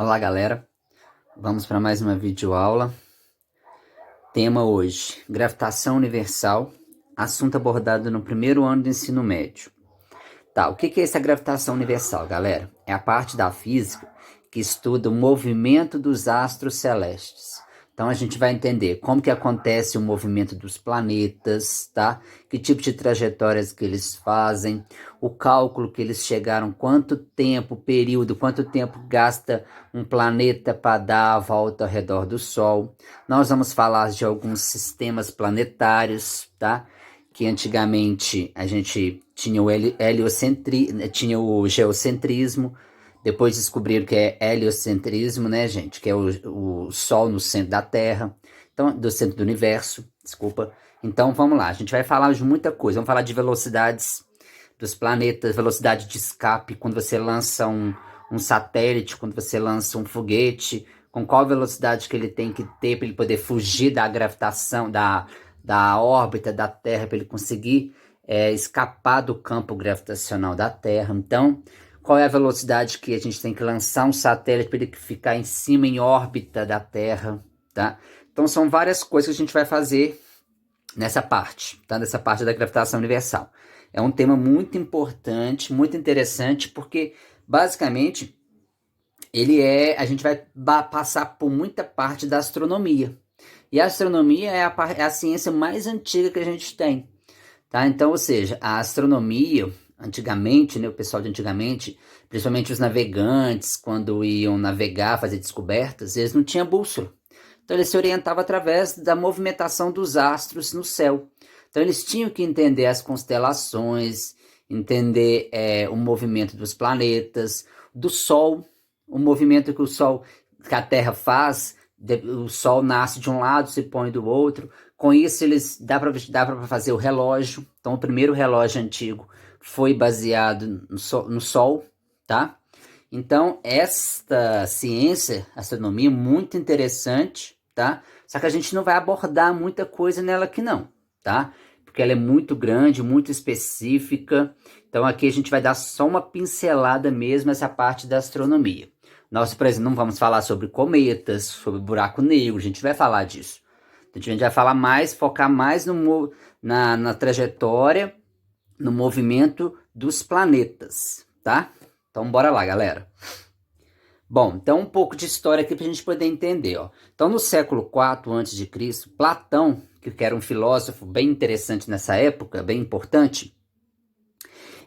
Olá, galera. Vamos para mais uma videoaula. Tema hoje: gravitação universal, assunto abordado no primeiro ano do ensino médio. Tá, o que é essa gravitação universal, galera? É a parte da física que estuda o movimento dos astros celestes. Então a gente vai entender como que acontece o movimento dos planetas, tá? Que tipo de trajetórias que eles fazem, o cálculo que eles chegaram, quanto tempo, período, quanto tempo gasta um planeta para dar a volta ao redor do Sol. Nós vamos falar de alguns sistemas planetários, tá? Que antigamente a gente tinha tinha o geocentrismo, depois descobriram que é heliocentrismo, né, gente? Que é o Sol no centro da Terra, então, do centro do universo, desculpa. Então vamos lá, a gente vai falar de muita coisa, vamos falar de velocidades dos planetas, velocidade de escape, quando você lança um satélite, quando você lança um foguete, com qual velocidade que ele tem que ter para ele poder fugir da gravitação, da órbita da Terra, para ele conseguir escapar do campo gravitacional da Terra. Então, qual é a velocidade que a gente tem que lançar um satélite para ele ficar em cima, em órbita da Terra, tá? Então, são várias coisas que a gente vai fazer nessa parte, tá? Nessa parte da gravitação universal. É um tema muito importante, muito interessante, porque, basicamente, a gente vai passar por muita parte da astronomia. E a astronomia é a ciência mais antiga que a gente tem, tá? Então, ou seja, a astronomia, antigamente, né, o pessoal de antigamente, principalmente os navegantes, quando iam navegar, fazer descobertas, eles não tinham bússola. Então, eles se orientavam através da movimentação dos astros no céu. Então, eles tinham que entender as constelações, entender o movimento dos planetas, do Sol, o movimento que que a Terra faz, o Sol nasce de um lado, se põe do outro. Com isso, eles dá para fazer o relógio. Então, o primeiro relógio antigo foi baseado no Sol, tá? Então, esta ciência, astronomia, é muito interessante, tá? Só que a gente não vai abordar muita coisa nela aqui não, tá? Porque ela é muito grande, muito específica. Então, aqui a gente vai dar só uma pincelada mesmo essa parte da astronomia. Nós, por exemplo, não vamos falar sobre cometas, sobre buraco negro, a gente vai falar disso. A gente vai falar mais, focar mais na trajetória, no movimento dos planetas, tá? Então, bora lá, galera. Bom, então um pouco de história aqui para a gente poder entender, ó. Então, no século IV a.C., Platão, que era um filósofo bem interessante nessa época, bem importante,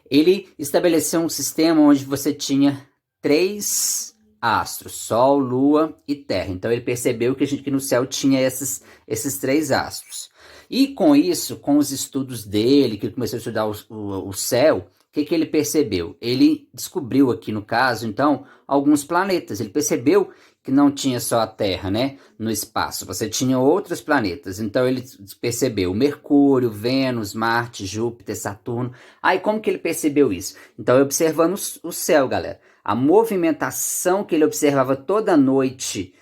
ele estabeleceu um sistema onde você tinha três astros, Sol, Lua e Terra. Então ele percebeu que no céu tinha esses três astros. E com isso, com os estudos dele, que ele começou a estudar o céu, o que ele percebeu? Ele descobriu aqui no caso, então, alguns planetas. Ele percebeu que não tinha só a Terra, né, no espaço. Você tinha outros planetas. Então ele percebeu Mercúrio, Vênus, Marte, Júpiter, Saturno. Aí como que ele percebeu isso? Então observando o céu, galera. A movimentação que ele observava toda noite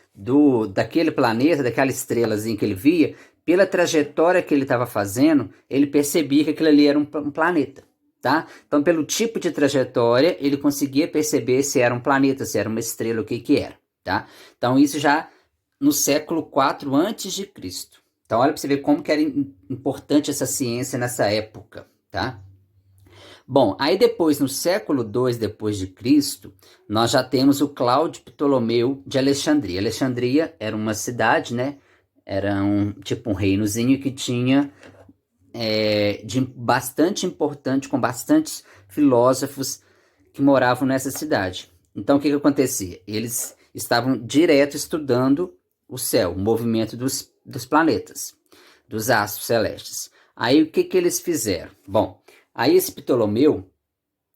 daquele planeta, daquela estrelazinha que ele via, pela trajetória que ele estava fazendo, ele percebia que aquilo ali era um planeta. Tá? Então, pelo tipo de trajetória, ele conseguia perceber se era um planeta, se era uma estrela, o que que era. Tá? Então, isso já no século IV antes de Cristo. Então, olha para você ver como que era importante essa ciência nessa época. Tá? Bom, aí depois, no século II depois de Cristo, nós já temos o Cláudio Ptolomeu de Alexandria. Alexandria era uma cidade, né? Era um reinozinho que tinha bastante importante, com bastantes filósofos que moravam nessa cidade. Então, o que acontecia? Eles estavam direto estudando o céu, o movimento dos planetas, dos astros celestes. Aí, o que eles fizeram? Bom, aí esse Ptolomeu,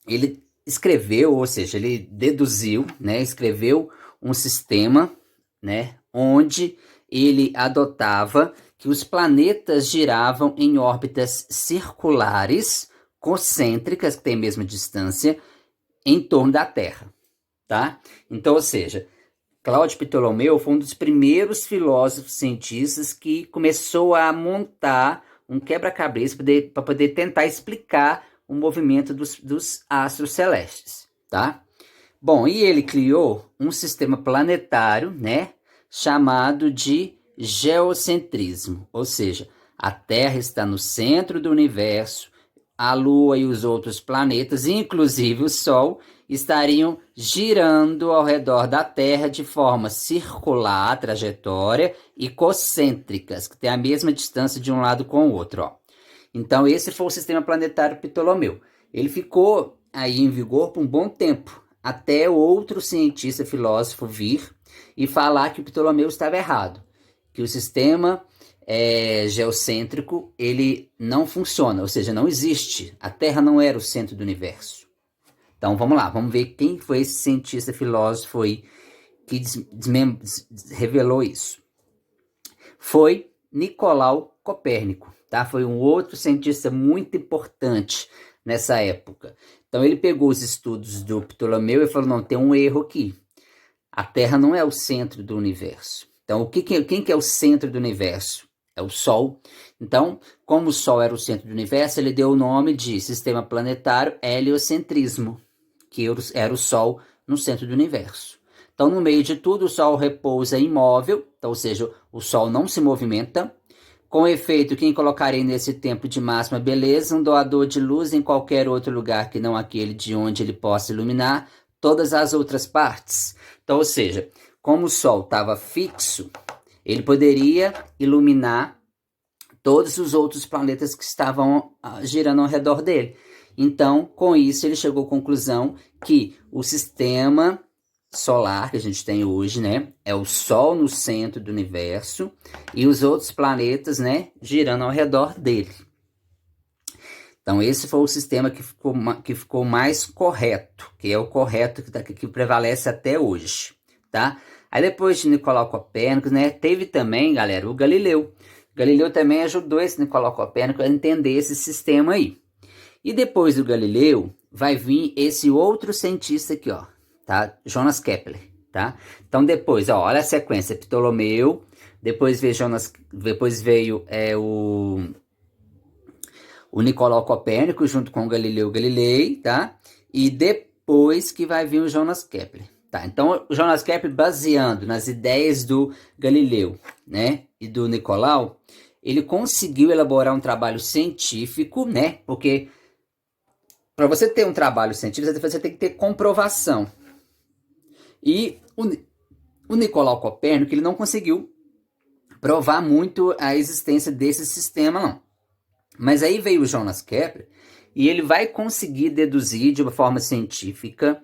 ele escreveu, ou seja, ele deduziu, né, escreveu um sistema, né, onde ele adotava que os planetas giravam em órbitas circulares, concêntricas, que têm a mesma distância, em torno da Terra, tá? Então, ou seja, Cláudio Ptolomeu foi um dos primeiros filósofos cientistas que começou a montar um quebra-cabeça para poder tentar explicar o movimento dos astros celestes, tá? Bom, e ele criou um sistema planetário, né, chamado de geocentrismo, ou seja, a Terra está no centro do universo, a Lua e os outros planetas, inclusive o Sol, estariam girando ao redor da Terra de forma circular, trajetória, e concêntricas, que tem a mesma distância de um lado com o outro, ó. Então esse foi o sistema planetário Ptolomeu. Ele ficou aí em vigor por um bom tempo, até outro cientista filósofo vir e falar que o Ptolomeu estava errado, que o sistema geocêntrico ele não funciona, ou seja, não existe. A Terra não era o centro do universo. Então vamos lá, vamos ver quem foi esse cientista filósofo aí que revelou isso. Foi Nicolau Copérnico, tá? Foi um outro cientista muito importante nessa época. Então ele pegou os estudos do Ptolomeu e falou, não, tem um erro aqui. A Terra não é o centro do universo. Então quem que é o centro do universo? É o Sol. Então, como o Sol era o centro do universo, ele deu o nome de sistema planetário heliocentrismo, que era o Sol no centro do universo. Então, no meio de tudo, o Sol repousa imóvel, então, ou seja, o Sol não se movimenta. Com efeito, quem colocaria nesse tempo de máxima beleza, um doador de luz em qualquer outro lugar que não aquele de onde ele possa iluminar todas as outras partes. Então, ou seja, como o Sol estava fixo, ele poderia iluminar todos os outros planetas que estavam girando ao redor dele. Então, com isso, ele chegou à conclusão que o sistema solar que a gente tem hoje, né, é o Sol no centro do universo e os outros planetas, né, girando ao redor dele. Então, esse foi o sistema que ficou mais correto, que é o correto que prevalece até hoje, tá? Aí depois de Nicolau Copérnico, né, teve também, galera, o Galileu. Galileu também ajudou esse Nicolau Copérnico a entender esse sistema aí. E depois do Galileu, vai vir esse outro cientista aqui, ó, tá? Jonas Kepler, tá? Então depois, ó, olha a sequência, Ptolomeu, depois veio o Nicolau Copérnico junto com o Galileu Galilei, tá? E depois que vai vir o Jonas Kepler, tá? Então o Jonas Kepler, baseando nas ideias do Galileu, né, e do Nicolau, ele conseguiu elaborar um trabalho científico, né? Porque para você ter um trabalho científico, você tem que ter comprovação. E o Nicolau Copérnico, ele não conseguiu provar muito a existência desse sistema, não. Mas aí veio o Jonas Kepler e ele vai conseguir deduzir de uma forma científica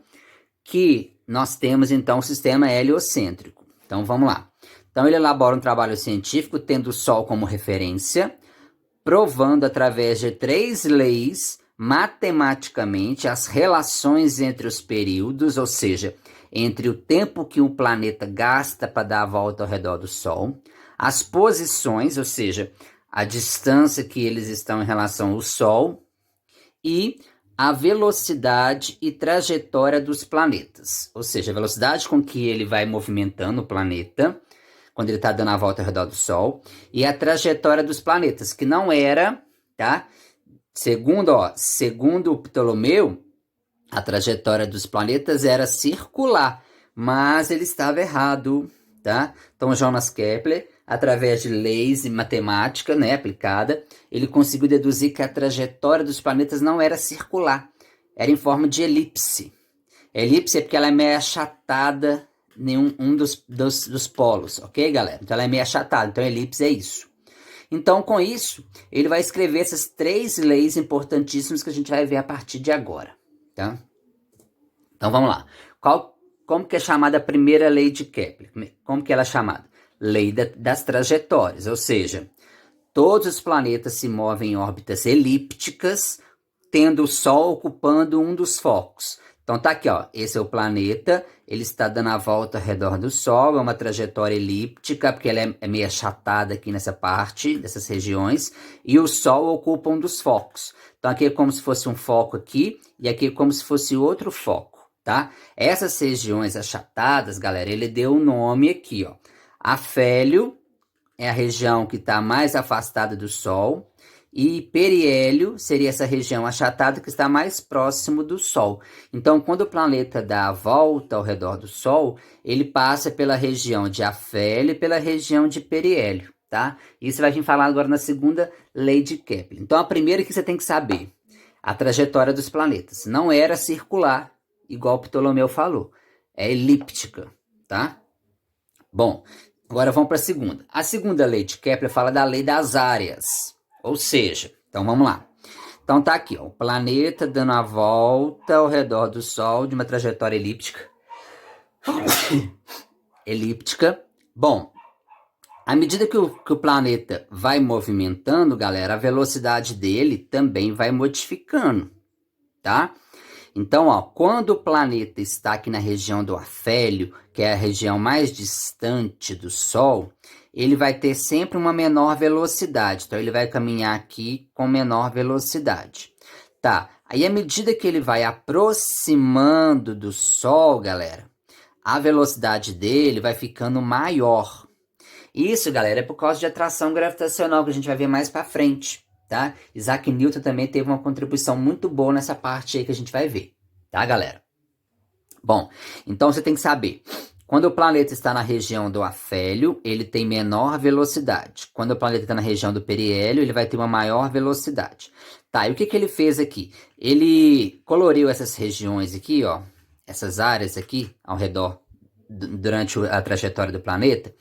que nós temos então um sistema heliocêntrico. Então vamos lá. Então ele elabora um trabalho científico tendo o Sol como referência, provando através de 3 leis matematicamente as relações entre os períodos, ou seja, entre o tempo que um planeta gasta para dar a volta ao redor do Sol, as posições, ou seja, a distância que eles estão em relação ao Sol, e a velocidade e trajetória dos planetas, ou seja, a velocidade com que ele vai movimentando o planeta, quando ele está dando a volta ao redor do Sol, e a trajetória dos planetas, que não era, tá? Segundo o Ptolomeu, a trajetória dos planetas era circular, mas ele estava errado, tá? Então, Jonas Kepler, através de leis e matemática, né, aplicada, ele conseguiu deduzir que a trajetória dos planetas não era circular, era em forma de elipse. Elipse é porque ela é meio achatada em um dos polos, ok, galera? Então, ela é meio achatada, então elipse é isso. Então, com isso, ele vai escrever essas 3 leis importantíssimas que a gente vai ver a partir de agora, tá? Então, vamos lá. Como que é chamada a primeira lei de Kepler? Como que ela é chamada? Lei das trajetórias, ou seja, todos os planetas se movem em órbitas elípticas, tendo o Sol ocupando um dos focos. Então tá aqui, ó, esse é o planeta, ele está dando a volta ao redor do Sol, é uma trajetória elíptica, porque ela é meio achatada aqui nessa parte, dessas regiões, e o Sol ocupa um dos focos. Então aqui é como se fosse um foco aqui, e aqui é como se fosse outro foco, tá? Essas regiões achatadas, galera, ele deu um nome aqui, ó. Afélio é a região que está mais afastada do Sol, e periélio seria essa região achatada que está mais próximo do Sol. Então, quando o planeta dá a volta ao redor do Sol, ele passa pela região de afélio e pela região de periélio, tá? Isso vai vir falar agora na segunda lei de Kepler. Então, a primeira que você tem que saber, a trajetória dos planetas. Não era circular, igual Ptolomeu falou. É elíptica, tá? Bom, agora vamos para a segunda. A segunda lei de Kepler fala da lei das áreas. Ou seja, então vamos lá. Então tá aqui, ó, o planeta dando a volta ao redor do Sol de uma trajetória elíptica. Elíptica. Bom, à medida que o planeta vai movimentando, galera, a velocidade dele também vai modificando, tá? Então, ó, quando o planeta está aqui na região do afélio, que é a região mais distante do Sol, ele vai ter sempre uma menor velocidade. Então, ele vai caminhar aqui com menor velocidade. Tá, aí à medida que ele vai aproximando do Sol, galera, a velocidade dele vai ficando maior. Isso, galera, é por causa de atração gravitacional, que a gente vai ver mais para frente. Tá? Isaac Newton também teve uma contribuição muito boa nessa parte aí que a gente vai ver, tá, galera? Bom, então você tem que saber, quando o planeta está na região do afélio, ele tem menor velocidade. Quando o planeta está na região do periélio, ele vai ter uma maior velocidade. Tá, e o que que ele fez aqui? Ele coloriu essas regiões aqui, ó, essas áreas aqui ao redor, durante a trajetória do planeta,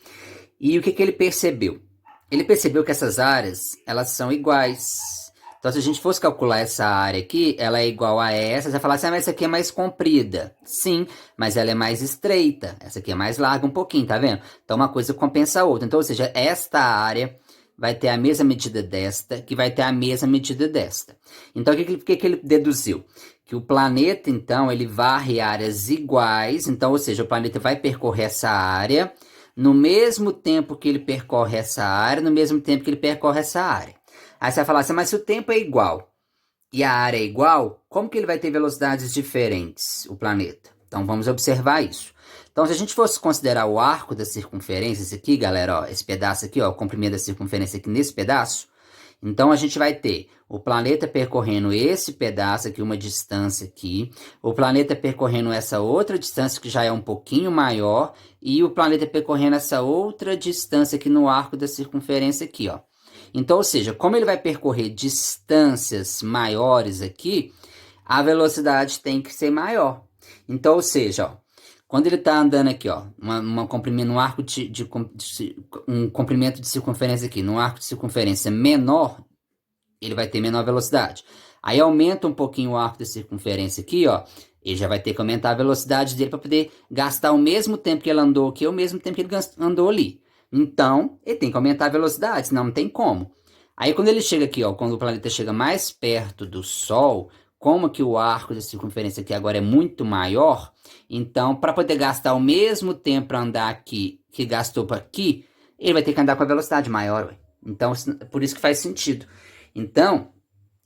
e o que que ele percebeu? Ele percebeu que essas áreas, elas são iguais. Então, se a gente fosse calcular essa área aqui, ela é igual a essa. Você vai falar assim, mas essa aqui é mais comprida. Sim, mas ela é mais estreita. Essa aqui é mais larga um pouquinho, tá vendo? Então, uma coisa compensa a outra. Então, ou seja, esta área vai ter a mesma medida desta, que vai ter a mesma medida desta. Então, o que ele deduziu? Que o planeta, então, ele varre áreas iguais. Então, ou seja, o planeta vai percorrer essa área no mesmo tempo que ele percorre essa área, no mesmo tempo que ele percorre essa área. Aí você vai falar assim, mas se o tempo é igual e a área é igual, como que ele vai ter velocidades diferentes, o planeta? Então vamos observar isso. Então se a gente fosse considerar o arco da circunferência, esse aqui, galera, ó, esse pedaço aqui, ó, o comprimento da circunferência aqui nesse pedaço, então a gente vai ter o planeta percorrendo esse pedaço aqui, uma distância aqui, o planeta percorrendo essa outra distância que já é um pouquinho maior, e o planeta percorrendo essa outra distância aqui no arco da circunferência aqui, ó. Então, ou seja, como ele vai percorrer distâncias maiores aqui, a velocidade tem que ser maior. Então, ou seja, ó, quando ele está andando aqui, ó, um arco um comprimento de circunferência aqui, num arco de circunferência menor, ele vai ter menor velocidade. Aí aumenta um pouquinho o arco de circunferência aqui, ó, ele já vai ter que aumentar a velocidade dele para poder gastar o mesmo tempo que ele andou aqui, o mesmo tempo que ele andou ali. Então, ele tem que aumentar a velocidade, senão não tem como. Aí quando ele chega aqui, ó, quando o planeta chega mais perto do Sol, como que o arco de circunferência aqui agora é muito maior, então, para poder gastar o mesmo tempo para andar aqui que gastou para aqui, ele vai ter que andar com a velocidade maior. Ué. Então, por isso que faz sentido. Então,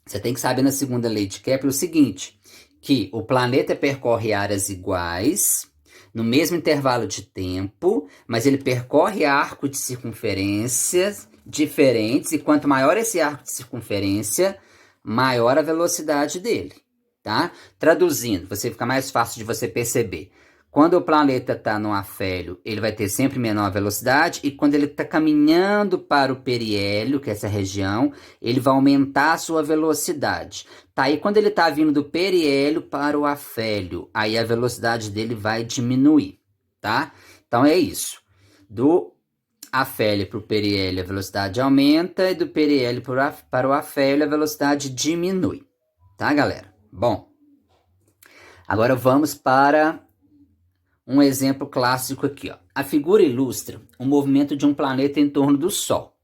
você tem que saber na segunda lei de Kepler o seguinte, que o planeta percorre áreas iguais, no mesmo intervalo de tempo, mas ele percorre arco de circunferências diferentes, e quanto maior esse arco de circunferência, maior a velocidade dele, tá? Traduzindo, você fica mais fácil de você perceber. Quando o planeta está no afélio, ele vai ter sempre menor velocidade, e quando ele está caminhando para o periélio, que é essa região, ele vai aumentar a sua velocidade. Tá, e quando ele está vindo do periélio para o afélio, aí a velocidade dele vai diminuir, tá? Então é isso. Do afélio para o periélio, a velocidade aumenta, e do periélio para o afélio, a velocidade diminui. Tá, galera? Bom, agora vamos para um exemplo clássico aqui, ó. A figura ilustra o movimento de um planeta em torno do Sol.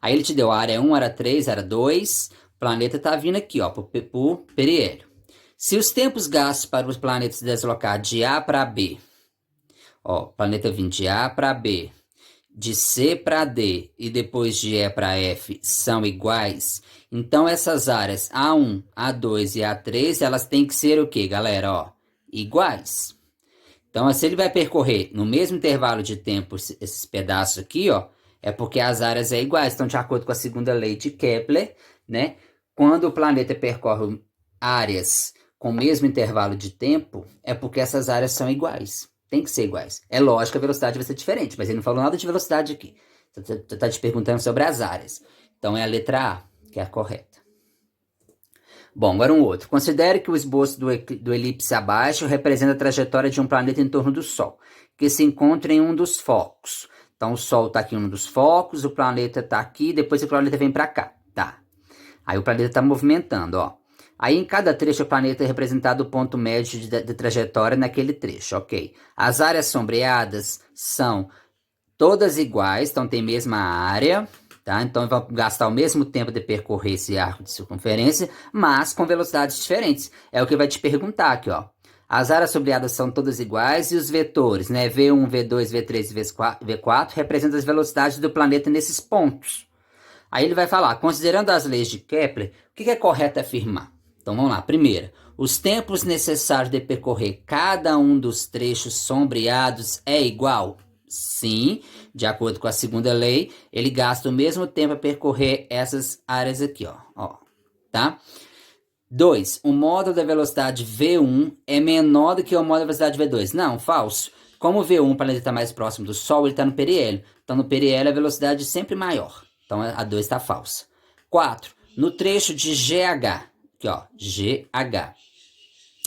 Aí ele te deu a área 1, área 3, área 2. O planeta está vindo aqui, ó, para o periélio. Se os tempos gastos para os planetas se deslocar de A para B, ó, o planeta vindo de A para B, de C para D e depois de E para F são iguais, então essas áreas A1, A2 e A3, elas têm que ser o quê, galera? Ó, iguais. Então, se ele vai percorrer no mesmo intervalo de tempo esses pedaços aqui, ó, é porque as áreas são iguais. Então, de acordo com a segunda lei de Kepler, né? Quando o planeta percorre áreas com o mesmo intervalo de tempo, é porque essas áreas são iguais. Tem que ser iguais. É lógico que a velocidade vai ser diferente, mas ele não falou nada de velocidade aqui. Você está te perguntando sobre as áreas. Então é a letra A, que é a correta. Bom, agora um outro. Considere que o esboço do elipse abaixo representa a trajetória de um planeta em torno do Sol, que se encontra em um dos focos. Então o Sol está aqui em um dos focos, o planeta está aqui, depois o planeta vem para cá. Tá. Aí o planeta está movimentando, ó. Aí em cada trecho o planeta é representado o ponto médio de trajetória naquele trecho, ok. As áreas sombreadas são todas iguais, então tem mesma área, tá? Então vai gastar o mesmo tempo de percorrer esse arco de circunferência, mas com velocidades diferentes. É o que vai te perguntar aqui, ó. As áreas sombreadas são todas iguais e os vetores, né? V1, V2, V3 e V4 representam as velocidades do planeta nesses pontos. Aí ele vai falar, considerando as leis de Kepler, o que é correto afirmar? Então vamos lá. Primeira, os tempos necessários de percorrer cada um dos trechos sombreados é igual? Sim, de acordo com a segunda lei, ele gasta o mesmo tempo a percorrer essas áreas aqui, ó, tá? 2. O módulo da velocidade V1 é menor do que o módulo da velocidade V2. Não, falso. Como o V1, o planeta está mais próximo do Sol, ele está no periélio. Então, no periélio, a velocidade é sempre maior. Então, a 2 está falsa. 4. No trecho de GH, aqui ó, GH,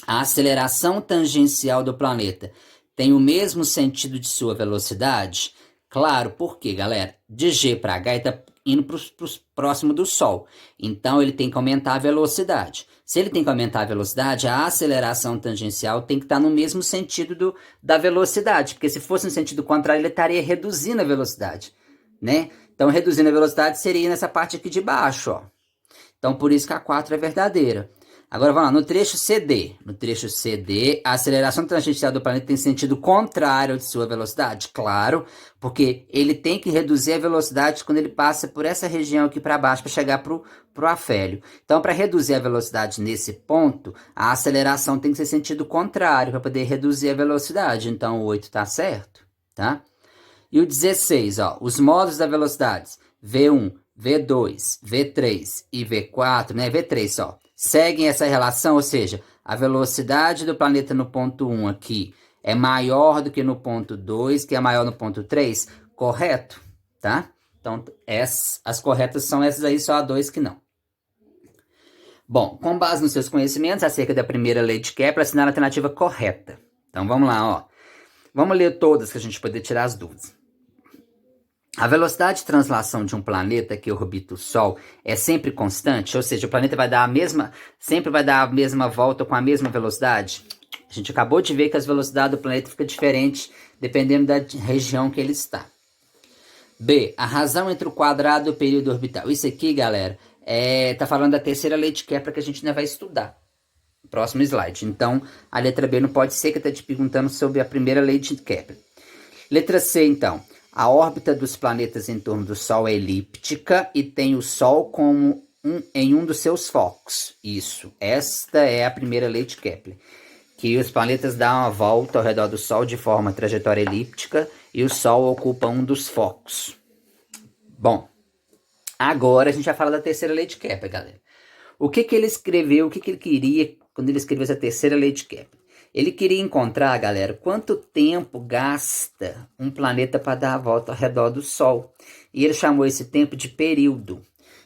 a aceleração tangencial do planeta tem o mesmo sentido de sua velocidade? Claro, por quê, galera? De G para H, ele está indo próximo do Sol. Então, ele tem que aumentar a velocidade. Se ele tem que aumentar a velocidade, a aceleração tangencial tem que estar no mesmo sentido da velocidade. Porque se fosse no sentido contrário, ele estaria reduzindo a velocidade, né? Então, reduzindo a velocidade seria nessa parte aqui de baixo, ó. Então, por isso que a 4 é verdadeira. Agora, vamos lá, no trecho CD. No trecho CD, a aceleração tangencial do planeta tem sentido contrário de sua velocidade? Claro, porque ele tem que reduzir a velocidade quando ele passa por essa região aqui para baixo para chegar para o afélio. Então, para reduzir a velocidade nesse ponto, a aceleração tem que ser sentido contrário para poder reduzir a velocidade. Então, o 8 está certo, tá? E o 16, ó, os modos da velocidade, V1, V2, V3 e V4, né, V3 só, seguem essa relação, ou seja, a velocidade do planeta no ponto 1 aqui é maior do que no ponto 2, que é maior no ponto 3, correto? Tá? Então, as corretas são essas aí, só a 2 que não. Bom, com base nos seus conhecimentos acerca da primeira lei de Kepler, assinar a alternativa correta. Então, vamos lá, ó. Vamos ler todas que a gente poder tirar as dúvidas. A velocidade de translação de um planeta que orbita o Sol é sempre constante? Ou seja, o planeta sempre vai dar a mesma volta com a mesma velocidade? A gente acabou de ver que as velocidades do planeta ficam diferentes dependendo da região que ele está. B. A razão entre o quadrado e o período orbital. Isso aqui, galera, tá falando da terceira lei de Kepler que a gente ainda vai estudar. Próximo slide. Então, a letra B não pode ser que está te perguntando sobre a primeira lei de Kepler. Letra C, então. A órbita dos planetas em torno do Sol é elíptica e tem o Sol como em um dos seus focos. Isso. Esta é a primeira lei de Kepler. Que os planetas dão uma volta ao redor do Sol de forma trajetória elíptica e o Sol ocupa um dos focos. Bom, agora a gente vai falar da terceira lei de Kepler, galera. O que ele escreveu, o que ele queria quando ele escreveu essa terceira lei de Kepler? Ele queria encontrar, galera, quanto tempo gasta um planeta para dar a volta ao redor do Sol. E ele chamou esse tempo de período.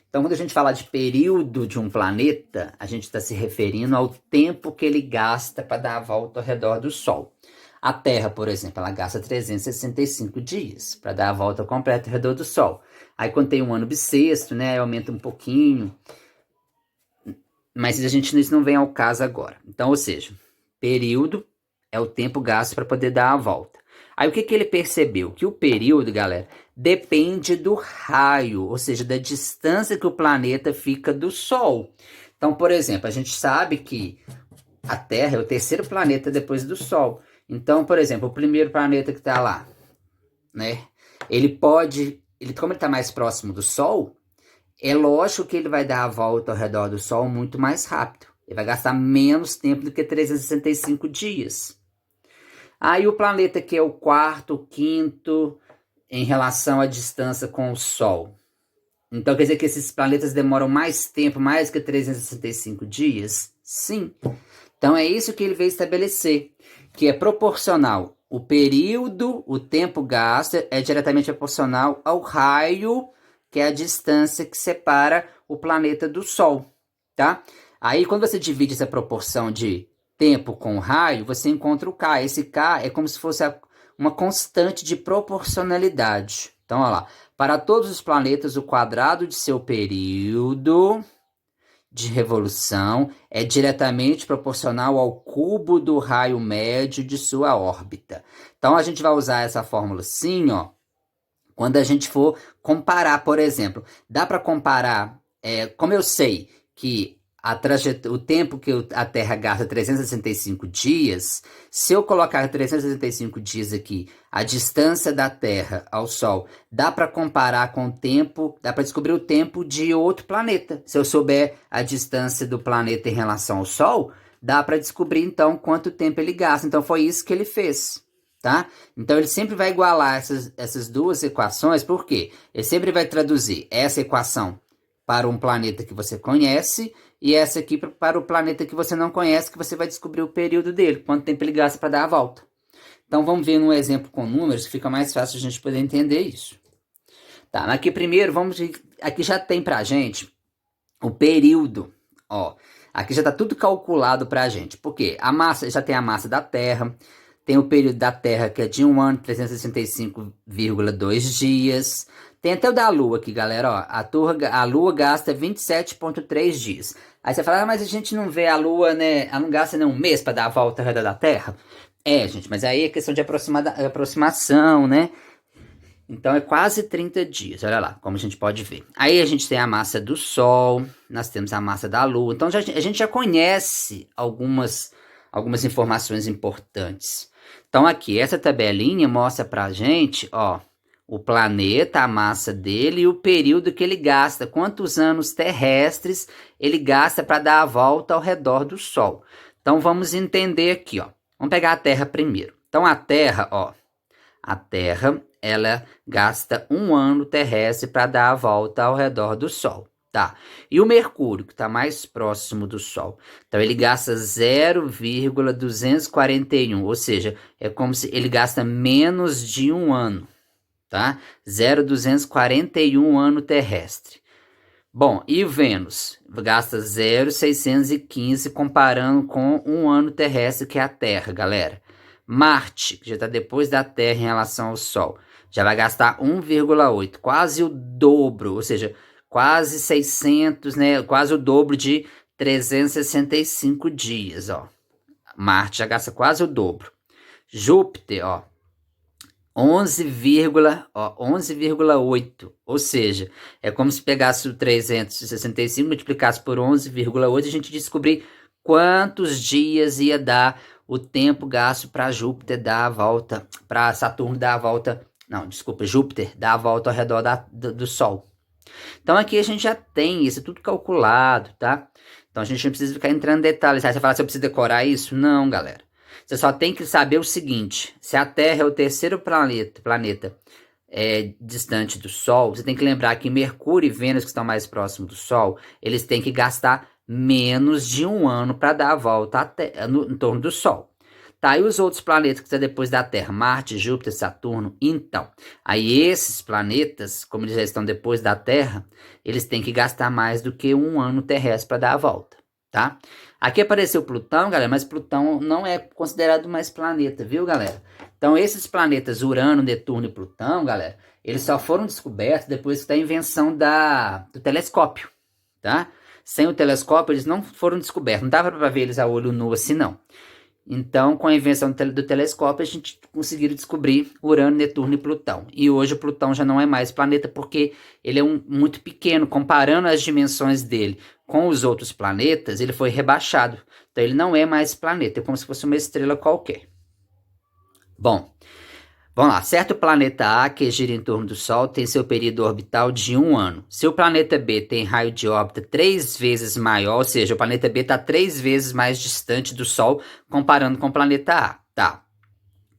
Então, quando a gente fala de período de um planeta, a gente está se referindo ao tempo que ele gasta para dar a volta ao redor do Sol. A Terra, por exemplo, ela gasta 365 dias para dar a volta completa ao redor do Sol. Aí, quando tem um ano bissexto, né, aumenta um pouquinho. Mas isso não vem ao caso agora. Então, ou seja, período é o tempo gasto para poder dar a volta. Aí o que ele percebeu? Que o período, galera, depende do raio, ou seja, da distância que o planeta fica do Sol. Então, por exemplo, a gente sabe que a Terra é o terceiro planeta depois do Sol. Então, por exemplo, o primeiro planeta que está lá, né? Como ele está mais próximo do Sol, é lógico que ele vai dar a volta ao redor do Sol muito mais rápido. Ele vai gastar menos tempo do que 365 dias. Aí o planeta que é o quarto, o quinto, em relação à distância com o Sol. Então quer dizer que esses planetas demoram mais tempo, mais que 365 dias? Sim. Então é isso que ele veio estabelecer, que é proporcional. O período, o tempo gasto é diretamente proporcional ao raio, que é a distância que separa o planeta do Sol, tá? Aí quando você divide essa proporção de tempo com raio, você encontra o K. Esse K é como se fosse uma constante de proporcionalidade. Então, olha lá. Para todos os planetas, o quadrado de seu período de revolução é diretamente proporcional ao cubo do raio médio de sua órbita. Então, a gente vai usar essa fórmula assim, ó, quando a gente for comparar, por exemplo. Dá para comparar, como eu sei que o tempo que a Terra gasta 365 dias, se eu colocar 365 dias aqui, a distância da Terra ao Sol, dá para comparar com o tempo, dá para descobrir o tempo de outro planeta. Se eu souber a distância do planeta em relação ao Sol, dá para descobrir então quanto tempo ele gasta. Então foi isso que ele fez. Tá? Então ele sempre vai igualar essas duas equações, por quê? Ele sempre vai traduzir essa equação para um planeta que você conhece e essa aqui para o planeta que você não conhece, que você vai descobrir o período dele, quanto tempo ele gasta para dar a volta. Então vamos ver um exemplo com números que fica mais fácil a gente poder entender isso. Tá, aqui primeiro, aqui já tem pra gente o período, ó. Aqui já está tudo calculado pra gente, porque a massa, já tem a massa da Terra, tem o período da Terra, que é de 1 ano, 365,2 dias. Tem até o da Lua aqui, galera. Ó, a Lua gasta 27,3 dias. Aí você fala, mas a gente não vê a Lua, né? Ela não gasta nem um mês para dar a volta ao redor da Terra? Gente, mas aí é questão de aproximação, né? Então é quase 30 dias, olha lá, como a gente pode ver. Aí a gente tem a massa do Sol, nós temos a massa da Lua. Então a gente já conhece algumas informações importantes. Então aqui, essa tabelinha mostra pra gente, ó, o planeta, a massa dele e o período que ele gasta, quantos anos terrestres ele gasta para dar a volta ao redor do Sol. Então vamos entender aqui, ó. Vamos pegar a Terra primeiro. Então a Terra, ó, ela gasta 1 ano terrestre para dar a volta ao redor do Sol. Tá. E o Mercúrio, que está mais próximo do Sol? Então, ele gasta 0,241, ou seja, é como se ele gasta menos de 1 ano, tá? 0,241 ano terrestre. Bom, e Vênus? Gasta 0,615, comparando com 1 ano terrestre, que é a Terra, galera. Marte, que já está depois da Terra em relação ao Sol, já vai gastar 1,8, quase o dobro, ou seja, quase 600, né? Quase o dobro de 365 dias, ó. Marte já gasta quase o dobro. Júpiter, ó, 11,8, ou seja, é como se pegasse o 365, multiplicasse por 11,8 e a gente descobrir quantos dias ia dar o tempo gasto para Júpiter dar a volta, para Saturno dar a volta, não, desculpa, Júpiter dar a volta ao redor do Sol. Então aqui a gente já tem isso tudo calculado, tá? Então a gente não precisa ficar entrando em detalhes. Aí você fala, você precisa decorar isso? Não, galera. Você só tem que saber o seguinte, se a Terra é o terceiro planeta distante do Sol, você tem que lembrar que Mercúrio e Vênus, que estão mais próximos do Sol, eles têm que gastar menos de 1 ano para dar a volta em torno do Sol. Tá, e os outros planetas que estão depois da Terra? Marte, Júpiter, Saturno. Então, aí esses planetas, como eles já estão depois da Terra, eles têm que gastar mais do que 1 ano terrestre para dar a volta, tá? Aqui apareceu Plutão, galera, mas Plutão não é considerado mais planeta, viu, galera? Então, esses planetas Urano, Netuno e Plutão, galera, eles só foram descobertos depois da invenção do telescópio, tá? Sem o telescópio, eles não foram descobertos. Não dava para ver eles a olho nu assim, não. Então, com a invenção do telescópio, a gente conseguiu descobrir Urano, Netuno e Plutão. E hoje o Plutão já não é mais planeta porque ele é muito pequeno. Comparando as dimensões dele com os outros planetas, ele foi rebaixado. Então, ele não é mais planeta, é como se fosse uma estrela qualquer. Bom, vamos lá. Certo planeta A, que gira em torno do Sol, tem seu período orbital de 1 ano. Se o planeta B tem raio de órbita 3 vezes maior, ou seja, o planeta B está 3 vezes mais distante do Sol, comparando com o planeta A. Tá.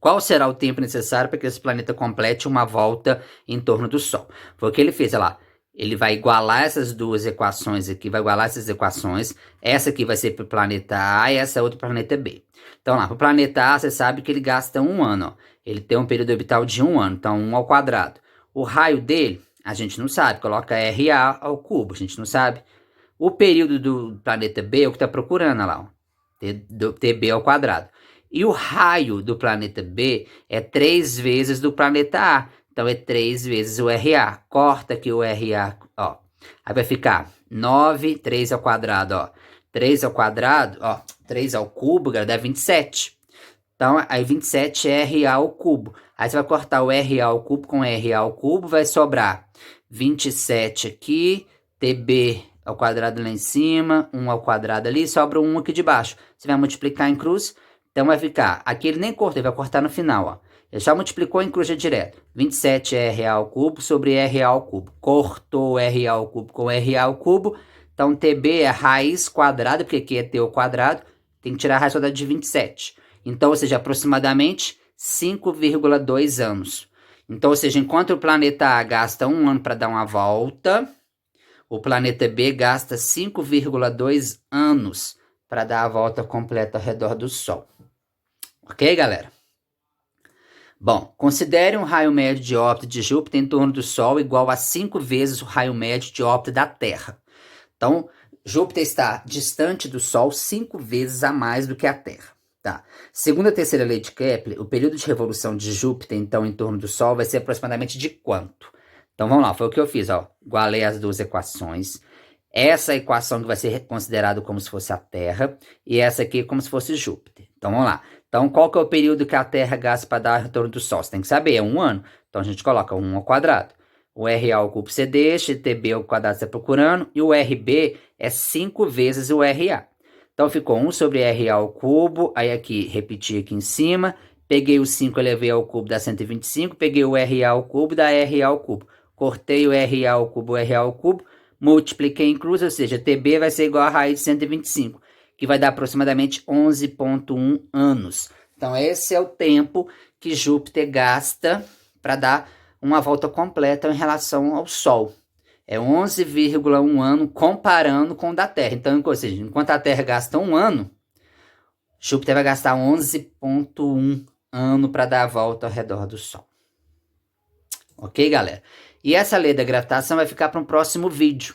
Qual será o tempo necessário para que esse planeta complete uma volta em torno do Sol? Foi o que ele fez, olha lá. ele vai igualar essas duas equações aqui, vai igualar essas equações. Essa aqui vai ser para o planeta A e essa outra para o planeta B. Então lá, para o planeta A, você sabe que ele gasta 1 ano, ó. Ele tem um período orbital de 1 ano, então 1 ao quadrado. O raio dele, a gente não sabe, coloca RA ao cubo, a gente não sabe. O período do planeta B é o que está procurando, lá, ó. TB ao quadrado. E o raio do planeta B é 3 vezes do planeta A. Então é 3 vezes o RA. Corta aqui o RA, ó. Aí vai ficar 9, 3 ao quadrado, ó. 3 ao quadrado, ó. 3 ao cubo, dá 27. Então, aí 27 é RA ao cubo. Aí você vai cortar o RA ao cubo com RA ao cubo, vai sobrar 27 aqui, TB ao quadrado lá em cima, 1 ao quadrado ali, sobra 1 aqui de baixo. Você vai multiplicar em cruz, então vai ficar, aqui ele nem corta, ele vai cortar no final, ó. Ele já multiplicou em cruz já direto. 27 é RA ao cubo sobre RA ao cubo. Cortou RA ao cubo com RA ao cubo, então TB é raiz quadrada, porque aqui é T ao quadrado, tem que tirar a raiz quadrada de 27. Então, ou seja, aproximadamente 5,2 anos. Então, ou seja, enquanto o planeta A gasta 1 ano para dar uma volta, o planeta B gasta 5,2 anos para dar a volta completa ao redor do Sol. Ok, galera? Bom, considere um raio médio de órbita de Júpiter em torno do Sol igual a 5 vezes o raio médio de órbita da Terra. Então, Júpiter está distante do Sol 5 vezes a mais do que a Terra. Tá. Segundo a terceira lei de Kepler, o período de revolução de Júpiter, então, em torno do Sol, vai ser aproximadamente de quanto? Então, vamos lá, foi o que eu fiz, ó. Igualei as duas equações. Essa equação que vai ser considerada como se fosse a Terra, e essa aqui como se fosse Júpiter. Então, vamos lá. Então, qual que é o período que a Terra gasta para dar retorno do Sol? Você tem que saber, é 1 ano. Então, a gente coloca 1 ao quadrado. O RA ao cubo você deixa, TB ao quadrado você está procurando, e o RB é 5 vezes o RA. Então, ficou 1 sobre RA ao cubo, aí aqui, repeti aqui em cima, peguei o 5, elevei ao cubo, dá 125, peguei o RA ao cubo, dá RA ao cubo. Cortei o RA ao cubo, o RA ao cubo, multipliquei em cruz, ou seja, TB vai ser igual a raiz de 125, que vai dar aproximadamente 11,1 anos. Então, esse é o tempo que Júpiter gasta para dar uma volta completa em relação ao Sol. É 11,1 ano comparando com o da Terra. Então, ou seja, enquanto a Terra gasta 1 ano, Júpiter vai gastar 11,1 ano para dar a volta ao redor do Sol. Ok, galera? E essa lei da gravitação vai ficar para um próximo vídeo,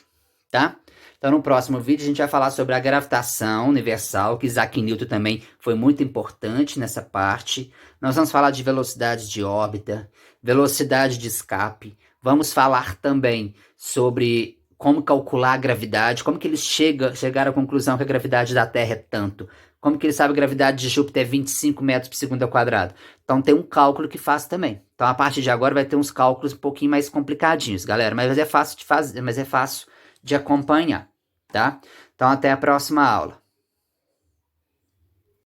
tá? Então, no próximo vídeo, a gente vai falar sobre a gravitação universal, que Isaac Newton também foi muito importante nessa parte. Nós vamos falar de velocidade de órbita, velocidade de escape. Vamos falar também sobre como calcular a gravidade, como que eles chegaram à conclusão que a gravidade da Terra é tanto. Como que eles sabem que a gravidade de Júpiter é 25 metros por segundo ao quadrado. Então, tem um cálculo que faz também. Então, a partir de agora, vai ter uns cálculos um pouquinho mais complicadinhos, galera. Mas é fácil de fazer, mas é fácil de acompanhar, tá? Então, até a próxima aula.